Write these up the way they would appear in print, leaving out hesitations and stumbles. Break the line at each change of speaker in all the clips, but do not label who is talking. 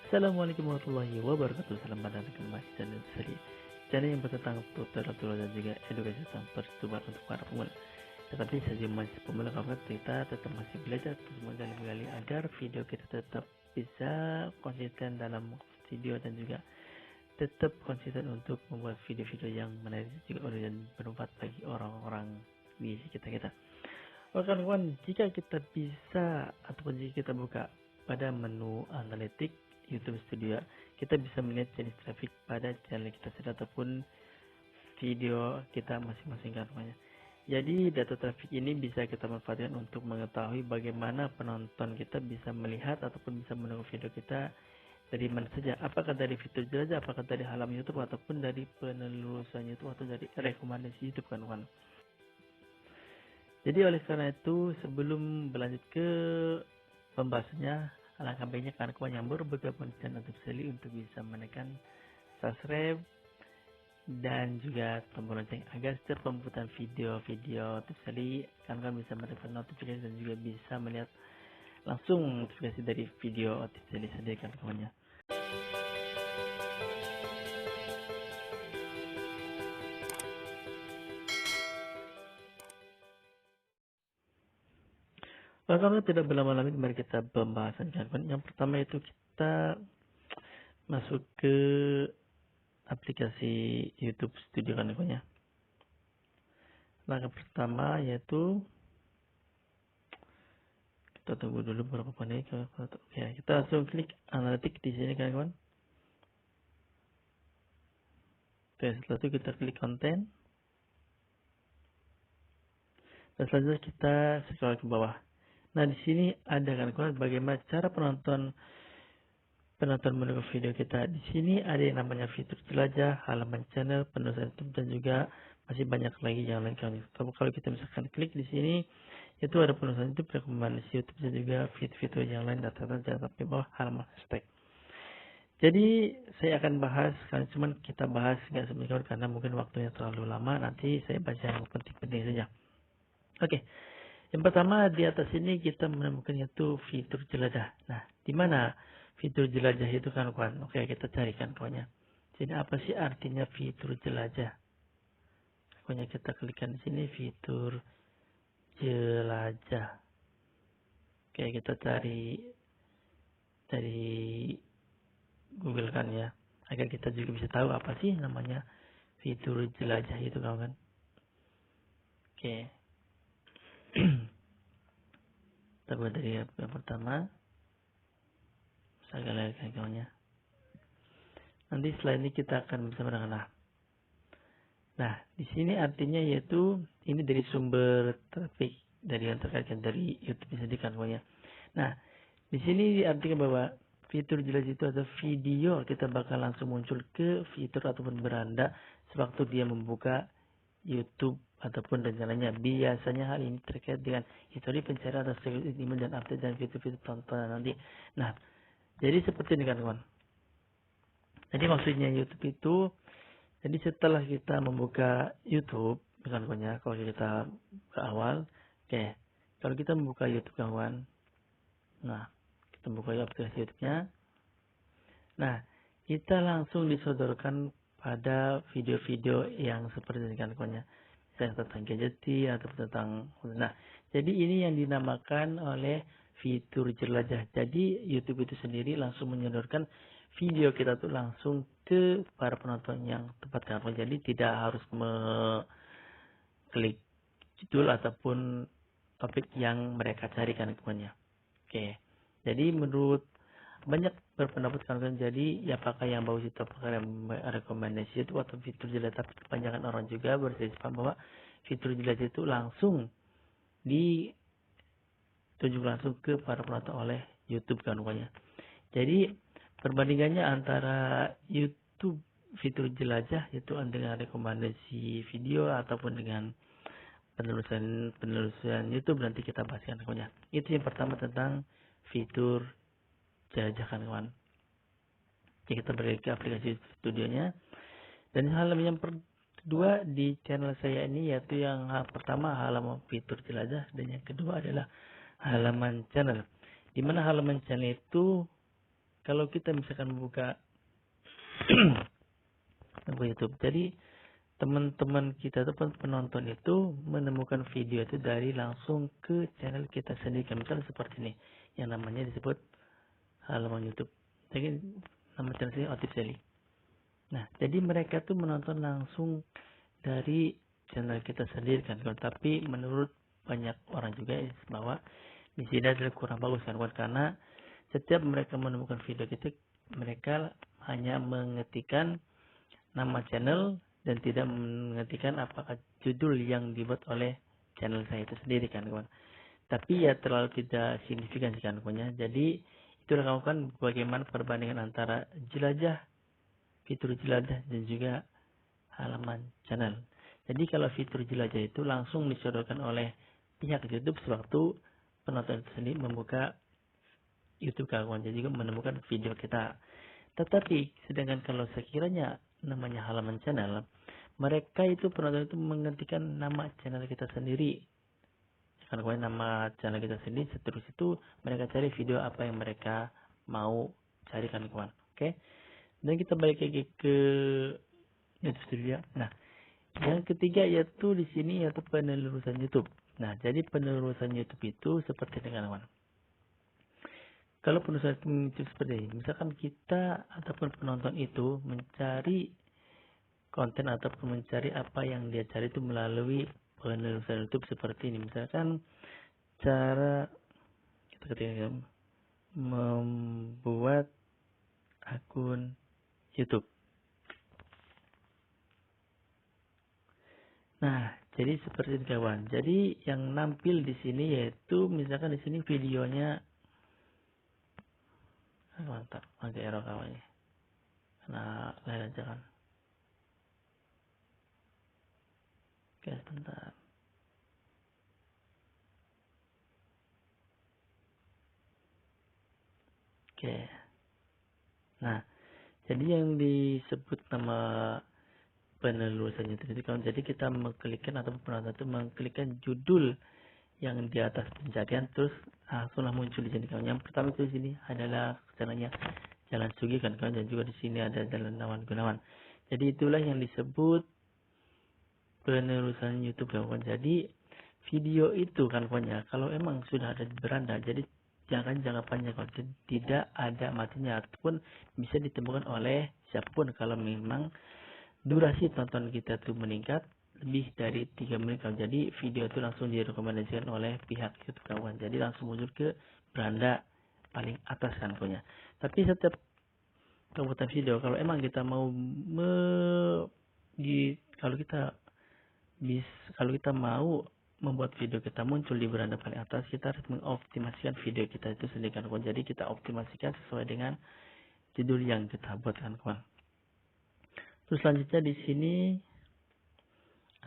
Assalamualaikum warahmatullahi wabarakatuh. Selamat datang kembali di channel Seri, channel yang bertentang tutorial dan juga edukasi tentang pertumbuhan untuk para pemula. Tetapi saja masih pemula, kawan, kita tetap masih belajar terus menggali-gali agar video kita tetap bisa konsisten dalam video dan juga tetap konsisten untuk membuat video-video yang menarik juga dan bermanfaat bagi orang-orang di sekitar kita. Oke kawan, jika kita bisa ataupun jika kita buka pada menu analitik YouTube Studio, kita bisa melihat jenis traffic pada channel kita sendiri ataupun video kita masing-masing kan namanya. Jadi data traffic ini bisa kita manfaatkan untuk mengetahui bagaimana penonton kita bisa melihat ataupun bisa menunggu video kita dari mana saja, apakah dari fitur jelajah, apakah dari halaman YouTube ataupun dari penelusuran YouTube atau dari rekomendasi YouTube kan kawan. Jadi oleh karena itu sebelum berlanjut ke pembahasannya, alangkah baiknya kawan-kawan yang baru bergabung di channel YouTube Seli untuk bisa menekan subscribe dan juga tombol lonceng agar setiap pembuatan video-video YouTube Seli kawan-kawan bisa mendapatkan notifikasi dan juga bisa melihat langsung notifikasi dari video YouTube Seli sendiri kawan-kawannya. Kalau tidak berlama-lama, mari kita pembahasan kawan-kawan. Yang pertama itu kita masuk ke aplikasi YouTube Studio kawan-kawan ya. Langkah pertama yaitu kita tunggu dulu beberapa menit. Oke, kita langsung klik analitik di sini kawan-kawan. Oke, setelah itu kita klik konten. Dan selanjutnya kita scroll ke bawah. Nah, di sini ada kawan-kawan bagaimana cara penonton menunggu video kita. Di sini ada yang namanya fitur jelajah, halaman channel, penulisan YouTube dan juga masih banyak lagi yang lain kawan. Kalau kita misalkan klik di sini, itu ada penulisan YouTube, rekomendasi YouTube dan juga fitur-fitur yang lain. Data-data jangan sampai bawah halaman hashtag. Jadi saya akan bahas, cuman kita bahas nggak sebentar karena mungkin waktunya terlalu lama. Nanti saya baca yang penting-penting saja. Oke. Yang pertama di atas ini kita menemukan yaitu fitur jelajah. Nah, di mana fitur jelajah itu kawan-kawan? Oke, kita carikan kawannya. Jadi apa sih artinya fitur jelajah? Pokoknya kita klikkan di sini fitur jelajah. Oke, kita cari dari Google kan ya, agar kita juga bisa tahu apa sih namanya fitur jelajah itu kawan. Oke. Kita buat dari yang pertama. Saya lihat kawannya. Nanti setelah ini kita akan bisa mendengar. Nah, di sini artinya yaitu ini dari sumber traffic dari yang terkait dari YouTube sendiri kawannya. Nah, di sini diartikan bahwa fitur jelas itu ada video kita bakal langsung muncul ke fitur ataupun beranda sewaktu dia membuka YouTube ataupun dan lainnya. Biasanya hal ini terkait dengan histori pencarian atau email dan update dan fitur-fitur tontonan nanti. Nah, jadi seperti ini kawan. Jadi maksudnya YouTube itu, jadi setelah kita membuka YouTube, misalnya kalau kita ke awal, oke, kalau kita membuka YouTube kawan, nah kita buka aplikasi YouTube-nya, nah kita langsung disodorkan pada video-video yang seperti ini kawan-kawannya, misalnya tentang gadgeting atau tentang, nah jadi ini yang dinamakan oleh fitur jelajah. Jadi YouTube itu sendiri langsung menyodorkan video kita tuh langsung ke para penonton yang tepat kan. Jadi tidak harus mengklik judul ataupun topik yang mereka carikan kawannya. Oke. Jadi menurut banyak berpendapat kawan-kawan, jadi apakah yang bagus itu apakah rekomendasi itu atau fitur jelajah, tapi kebanyakan orang juga bersepakat bahwa fitur jelajah itu langsung ditunjuk langsung ke para penonton oleh YouTube kawan-kawannya. Jadi perbandingannya antara YouTube fitur jelajah itu dengan rekomendasi video ataupun dengan penelusuran YouTube nanti kita bahaskan kawannya. Itu yang pertama tentang fitur jelajah kawan. Jadi kita balik ke aplikasi studionya. Dan halaman yang kedua di channel saya ini yaitu yang pertama halaman fitur jelajah dan yang kedua adalah halaman channel. Di mana halaman channel itu kalau kita misalkan membuka YouTube, jadi teman-teman kita ataupun penonton itu menemukan video itu dari langsung ke channel kita sendiri. Misalnya seperti ini, yang namanya disebut halaman YouTube. Jadi nama channel ini Otif Seli. Nah, jadi mereka tuh menonton langsung dari channel kita sendiri kan. Tapi menurut banyak orang juga bahwa di sini adalah kurang bagus kan, karena setiap mereka menemukan video kita, mereka hanya mengetikkan nama channel dan tidak mengetikkan apakah judul yang dibuat oleh channel saya itu sendiri kan kawan. Tapi ya terlalu tidak signifikan sih kan kawannya. Jadi itulah kawan kan bagaimana perbandingan antara jelajah, fitur jelajah dan juga halaman channel. Jadi kalau fitur jelajah itu langsung disodorkan oleh pihak YouTube sewaktu penonton itu sendiri membuka YouTube kawan, jadi juga menemukan video kita. Tetapi sedangkan kalau sekiranya namanya halaman channel, mereka itu penonton itu mengetikkan nama channel kita sendiri. Karena kawan nama channel kita sendiri, seterus itu mereka cari video apa yang mereka mau carikan kawan. Oke. Dan kita balik lagi ke YouTube Studio. Nah, yang ketiga yaitu di sini yaitu penelusuran YouTube. Nah, jadi penelusuran YouTube itu seperti ini kawan. Kalau penelusuran YouTube seperti ini, misalkan kita ataupun penonton itu mencari konten ataupun mencari apa yang dia cari itu melalui penelusuran YouTube seperti ini. Misalkan cara kita ketika membuat akun YouTube. Nah, jadi seperti ini kawan. Jadi yang nampil di sini yaitu misalkan di sini videonya mantap, agak error kawannya. Nah, lain aja kan. Oke, sebentar. Oke. Nah, jadi yang disebut nama penelusuran YouTube itu kawan. Jadi kita mengklikkan atau penonton itu mengklikkan judul yang di atas pencarian, terus langsunglah muncul di sini kawan. Yang pertama itu di sini adalah channelnya Jalan Sugi kan kawan, dan juga di sini ada Jalan Nawan Gunawan. Jadi itulah yang disebut penelusuran YouTube kawan. Jadi video itu kan kawan ya, kalau emang sudah ada di beranda, jadi jangan jangka panjang kawan, tidak ada matinya ataupun bisa ditemukan oleh siapapun kalau memang durasi tonton kita tuh meningkat lebih dari 3 menit kawan. Jadi video itu langsung direkomendasikan oleh pihak YouTube kawan. Jadi langsung muncul ke beranda paling atas kan kawannya. Tapi setiap pembuatan video, kalau emang kita mau kalau kita mau membuat video kita muncul di beranda paling atas, kita harus mengoptimasikan video kita itu sendiri kan kawan. Jadi kita optimasikan sesuai dengan judul yang kita buat kan kawan. Terus selanjutnya di sini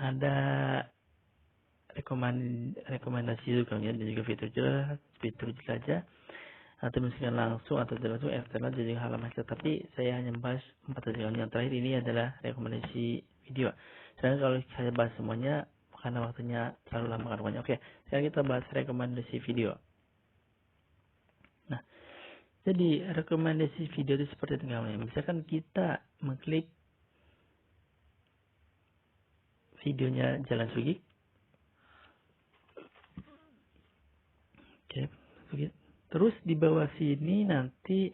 ada rekomendasi juga ya, dan juga fitur jelajah atau misalkan langsung atau tidak langsung eksternal jadi halaman kita. Tapi saya hanya membahas 4 saja. Yang terakhir ini adalah rekomendasi video. Sedangkan kalau saya bahas semuanya karena waktunya terlalu lama kan. Oke, sekarang kita bahas rekomendasi video. Nah, jadi rekomendasi video itu seperti ini kawan. Misalkan kita mengklik videonya Jalan Sugi. Oke, begitu. Terus di bawah sini nanti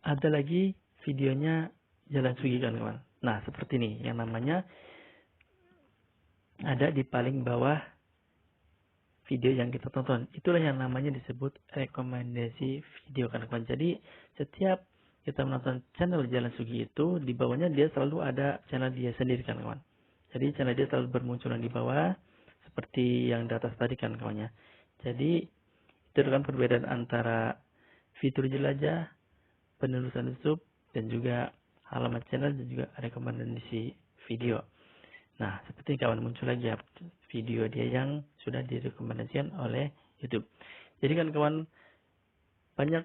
ada lagi videonya Jalan Sugi kan kawan. Nah, seperti ini yang namanya ada di paling bawah video yang kita tonton. Itulah yang namanya disebut rekomendasi video kan kawan. Jadi setiap kita menonton channel Jalan Sugi itu, di bawahnya dia selalu ada channel dia sendiri kan kawan. Jadi channel dia selalu bermunculan di bawah seperti yang di atas tadi kan kawannya. Jadi itu kan perbedaan antara fitur jelajah, penelusuran YouTube, dan juga halaman channel dan juga rekomendasi video. Nah, seperti kawan muncul lagi ya video dia yang sudah direkomendasikan oleh YouTube. Jadi kan kawan banyak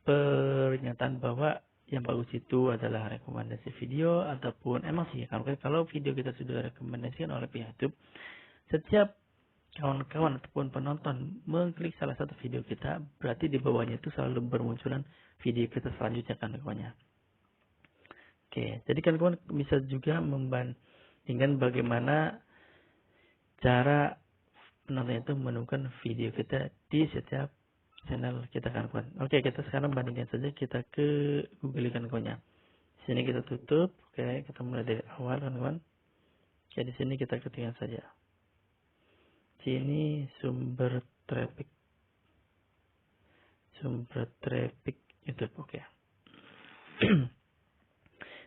pernyataan bahwa yang bagus itu adalah rekomendasi video ataupun emang sih kalau video kita sudah rekomendasikan oleh pihak YouTube, setiap kawan-kawan ataupun penonton mengklik salah satu video kita, berarti di bawahnya itu selalu bermunculan video kita selanjutnya kan kawannya. Oke, jadi kan kawan bisa juga membandingkan bagaimana cara penonton itu menemukan video kita di setiap channel kita kan kawan. Oke, kita sekarang bandingkan saja, kita ke Google kan kawannya. Sini kita tutup, oke, kita mulai dari awal kan kawan. Oke, di sini kita ketikkan saja. Sini sumber traffic YouTube, oke.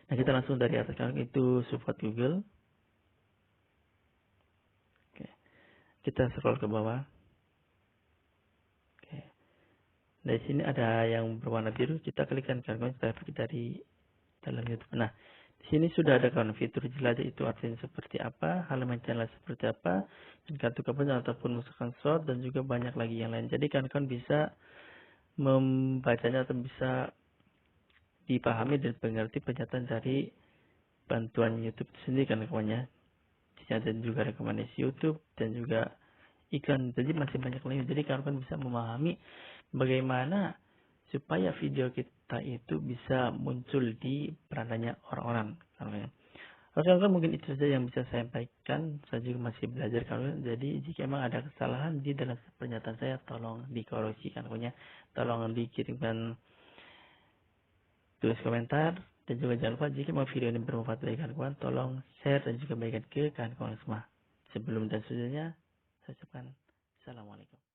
Nah, kita langsung dari atas kan, itu support Google. Oke. Kita scroll ke bawah. Oke. Dari sini ada yang berwarna biru, kita klikkan kan traffic dari dalam YouTube. Nah, di sini sudah ada kan fitur jelajah, itu artinya seperti apa, halaman channel seperti apa, dan kartu kepentingan ataupun misalkan short, dan juga banyak lagi yang lain. Jadi kan bisa membacanya atau bisa dipahami dan mengerti pernyataan dari bantuan YouTube sendiri kan kawannya. Dan juga rekomendasi YouTube dan juga iklan. Jadi masih banyak lagi. Jadi kawan bisa memahami bagaimana supaya video kita itu bisa muncul di berandanya orang-orang. Oke, kawan, mungkin itu saja yang bisa saya sampaikan. Saya juga masih belajar kawan. Jadi jika memang ada kesalahan di dalam pernyataan saya, tolong dikoreksi kawannya. Tolong dikirimkan tulis komentar, dan juga jangan lupa jika mau video ini bermanfaat bagi kawan, tolong share dan juga bagikan ke kawan-kawan semua. Sebelum dan sesudahnya, saya ucapkan assalamualaikum.